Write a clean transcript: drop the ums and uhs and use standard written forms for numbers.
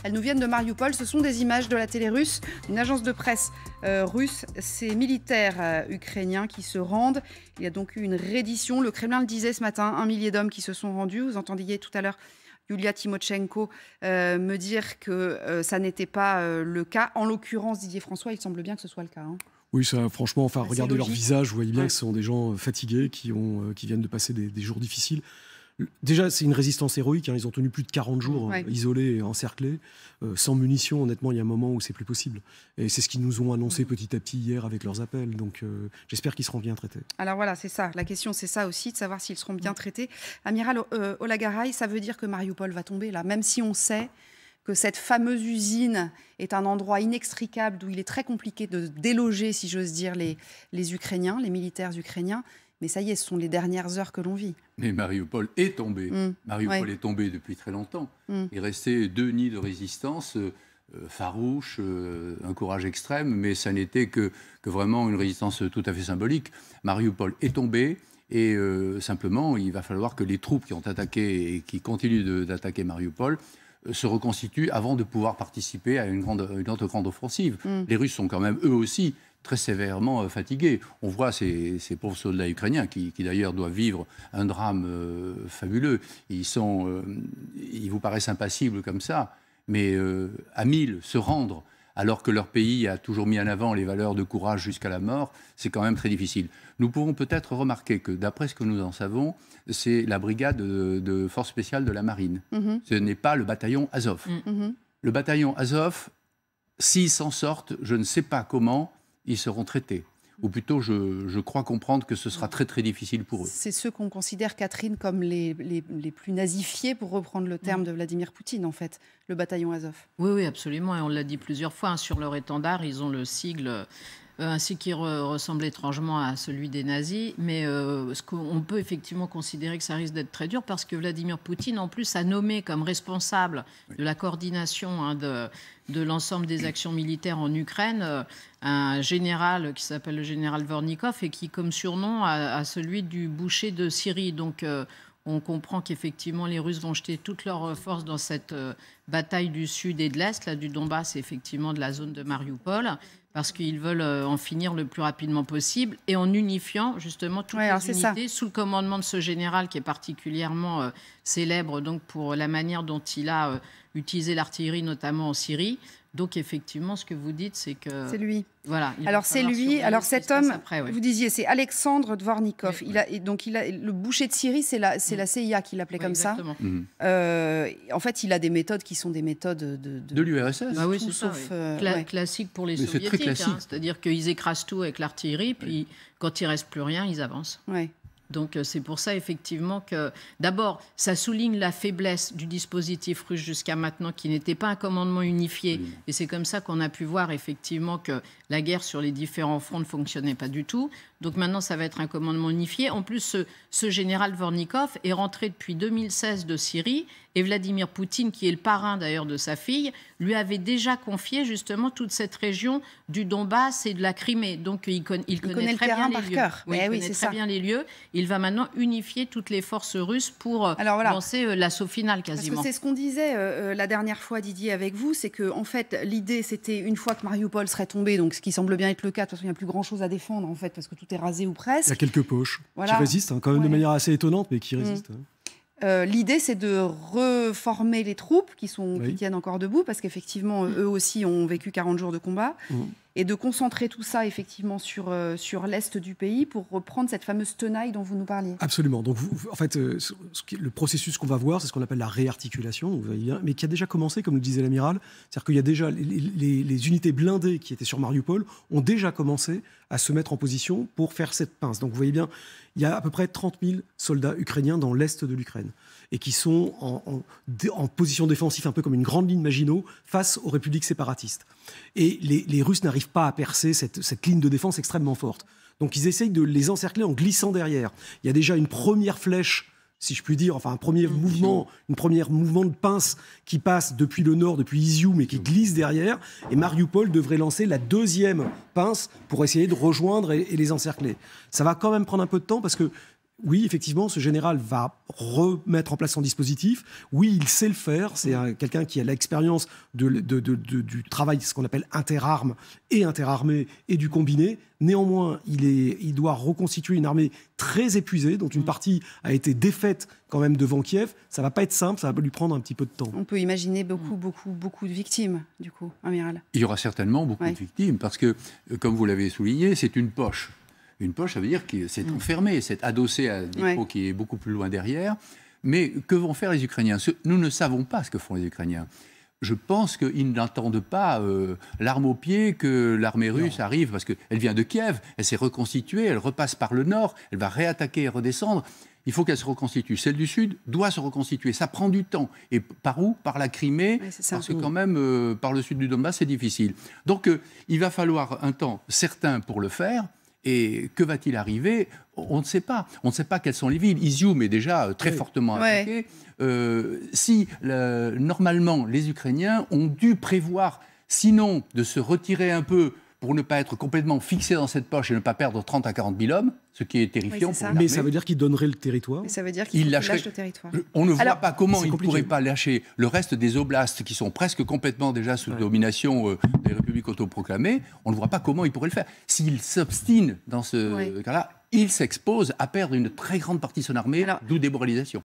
Elles nous viennent de Mariupol. Ce sont des images de la télé russe, une agence de presse russe. Ces militaires ukrainiens qui se rendent. Il y a donc eu une reddition. Le Kremlin le disait ce matin, 1 millier d'hommes qui se sont rendus. Vous entendiez tout à l'heure Yulia Tymoshenko me dire que ça n'était pas le cas. En l'occurrence, Didier François, il semble bien que ce soit le cas. Hein. Oui, ça, franchement, enfin, regardez leur visage, vous voyez bien ouais. que ce sont des gens fatigués qui viennent de passer des jours difficiles. Déjà, c'est une résistance héroïque. Hein. Ils ont tenu plus de 40 jours isolés et encerclés, sans munitions. Honnêtement, il y a un moment où c'est plus possible. Et c'est ce qu'ils nous ont annoncé petit à petit hier avec leurs appels. Donc, j'espère qu'ils seront bien traités. Alors voilà, c'est ça. La question, c'est ça aussi, de savoir s'ils seront bien traités. Amiral Olagaray, ça veut dire que Mariupol va tomber, là, même si on sait que cette fameuse usine est un endroit inextricable d'où il est très compliqué de déloger, si j'ose dire, les Ukrainiens, les militaires ukrainiens. Mais ça y est, ce sont les dernières heures que l'on vit. Mais Mariupol est tombé. Mariupol est tombé depuis très longtemps. Il restait 2 nids de résistance farouches, un courage extrême, mais ça n'était que vraiment une résistance tout à fait symbolique. Mariupol est tombé et simplement, il va falloir que les troupes qui ont attaqué et qui continuent d'attaquer Mariupol se reconstituent avant de pouvoir participer à une autre grande offensive. Les Russes sont quand même, eux aussi, très sévèrement fatigués. On voit ces pauvres soldats ukrainiens qui d'ailleurs doivent vivre un drame fabuleux. Ils vous paraissent impassibles comme ça, mais à 1000, se rendre alors que leur pays a toujours mis en avant les valeurs de courage jusqu'à la mort, c'est quand même très difficile. Nous pouvons peut-être remarquer que, d'après ce que nous en savons, c'est la brigade de force spéciale de la marine. Ce n'est pas le bataillon Azov. Le bataillon Azov, s'ils s'en sortent, je ne sais pas comment, ils seront traités. Ou plutôt, je crois comprendre que ce sera très très difficile pour eux. C'est ceux qu'on considère, Catherine, comme les plus nazifiés, pour reprendre le terme de Vladimir Poutine, en fait, le bataillon Azov. Oui, absolument, et on l'a dit plusieurs fois, hein, sur leur étendard, ils ont le sigle ainsi qui ressemble étrangement à celui des nazis, mais on peut effectivement considérer que ça risque d'être très dur, parce que Vladimir Poutine, en plus, a nommé comme responsable de la coordination de l'ensemble des actions militaires en Ukraine un général qui s'appelle le général Vornikov et qui, comme surnom, a celui du boucher de Syrie. Donc, on comprend qu'effectivement, les Russes vont jeter toutes leurs forces dans cette bataille du sud et de l'est, là, du Donbass et effectivement de la zone de Mariupol, parce qu'ils veulent en finir le plus rapidement possible et en unifiant justement toutes les unités sous le commandement de ce général qui est particulièrement célèbre donc, pour la manière dont il a utilisé l'artillerie, notamment en Syrie. Donc, effectivement, ce que vous dites, c'est que... C'est lui. Voilà. Alors, c'est lui. Alors, cet homme, vous disiez, c'est Alexandre Dvornikov. Oui, le boucher de Syrie, c'est la CIA qui l'appelait comme exactement. Ça. En fait, il a des méthodes qui sont des méthodes de l'URSS. Ah oui, c'est ça. Classique pour les soviétiques. C'est-à-dire qu'ils écrasent tout avec l'artillerie, puis quand il ne reste plus rien, ils avancent. Oui. Donc c'est pour ça effectivement que d'abord ça souligne la faiblesse du dispositif russe jusqu'à maintenant qui n'était pas un commandement unifié et c'est comme ça qu'on a pu voir effectivement que la guerre sur les différents fronts ne fonctionnait pas du tout. Donc maintenant ça va être un commandement unifié. En plus ce général Vornikov est rentré depuis 2016 de Syrie et Vladimir Poutine, qui est le parrain d'ailleurs de sa fille, lui avait déjà confié justement toute cette région du Donbass et de la Crimée. Donc il connaît très bien les lieux. Oui, il connaît très bien les lieux. Il va maintenant unifier toutes les forces russes pour lancer l'assaut final quasiment. Parce que c'est ce qu'on disait la dernière fois, Didier, avec vous, c'est que en fait l'idée c'était une fois que Mariupol serait tombé, donc ce qui semble bien être le cas, de toute façon il n'y a plus grand-chose à défendre en fait parce que tout est rasé ou presque. Il y a quelques poches qui résistent, quand même de manière assez étonnante, mais qui résistent. L'idée, c'est de reformer les troupes qui tiennent encore debout, parce qu'effectivement, eux aussi ont vécu 40 jours de combat, et de concentrer tout ça, effectivement, sur l'est du pays pour reprendre cette fameuse tenaille dont vous nous parliez. Absolument. Donc, en fait, le processus qu'on va voir, c'est ce qu'on appelle la réarticulation, vous voyez bien, mais qui a déjà commencé, comme le disait l'amiral. C'est-à-dire qu'il y a déjà les unités blindées qui étaient sur Mariupol ont déjà commencé à se mettre en position pour faire cette pince. Donc, vous voyez bien, il y a à peu près 30 000 soldats ukrainiens dans l'est de l'Ukraine et qui sont en position défensive, un peu comme une grande ligne Maginot, face aux républiques séparatistes. Et les Russes n'arrivent pas à percer cette ligne de défense extrêmement forte. Donc ils essayent de les encercler en glissant derrière. Il y a déjà une première flèche, si je puis dire, enfin un premier mouvement de pince qui passe depuis le nord, depuis Izium, et qui glisse derrière. Et Mariupol devrait lancer la deuxième pince pour essayer de rejoindre et les encercler. Ça va quand même prendre un peu de temps parce que oui, effectivement, ce général va remettre en place son dispositif. Oui, il sait le faire. C'est quelqu'un qui a l'expérience du travail, ce qu'on appelle interarmes et interarmée et du combiné. Néanmoins, il doit reconstituer une armée très épuisée, dont une partie a été défaite quand même devant Kiev. Ça va pas être simple, ça va lui prendre un petit peu de temps. On peut imaginer beaucoup de victimes, du coup, amiral. Il y aura certainement beaucoup de victimes, parce que, comme vous l'avez souligné, c'est une poche. Une poche, ça veut dire que c'est enfermé, c'est adossé à Dnipro qui est beaucoup plus loin derrière. Mais que vont faire les Ukrainiens? Nous ne savons pas ce que font les Ukrainiens. Je pense qu'ils n'attendent pas l'arme au pied que l'armée russe arrive, parce qu'elle vient de Kiev, elle s'est reconstituée, elle repasse par le nord, elle va réattaquer et redescendre. Il faut qu'elle se reconstitue. Celle du Sud doit se reconstituer. Ça prend du temps. Et par où? Par la Crimée, parce que quand même, par le sud du Donbass, c'est difficile. Donc, il va falloir un temps certain pour le faire. Et que va-t-il arriver? On ne sait pas. On ne sait pas quelles sont les villes. Izium est déjà très fortement attaqué. Normalement, les Ukrainiens ont dû prévoir, sinon de se retirer un peu pour ne pas être complètement fixé dans cette poche et ne pas perdre 30 à 40 000 hommes, ce qui est terrifiant pour l'armée. Mais ça veut dire qu'il donnerait le territoire. Mais ça veut dire qu'il lâche le territoire. On ne voit pas comment il ne pourrait pas lâcher le reste des oblasts qui sont presque complètement déjà sous domination des républiques autoproclamées. On ne voit pas comment il pourrait le faire. S'il s'obstine dans ce cas-là, il s'expose à perdre une très grande partie de son armée, d'où démoralisation.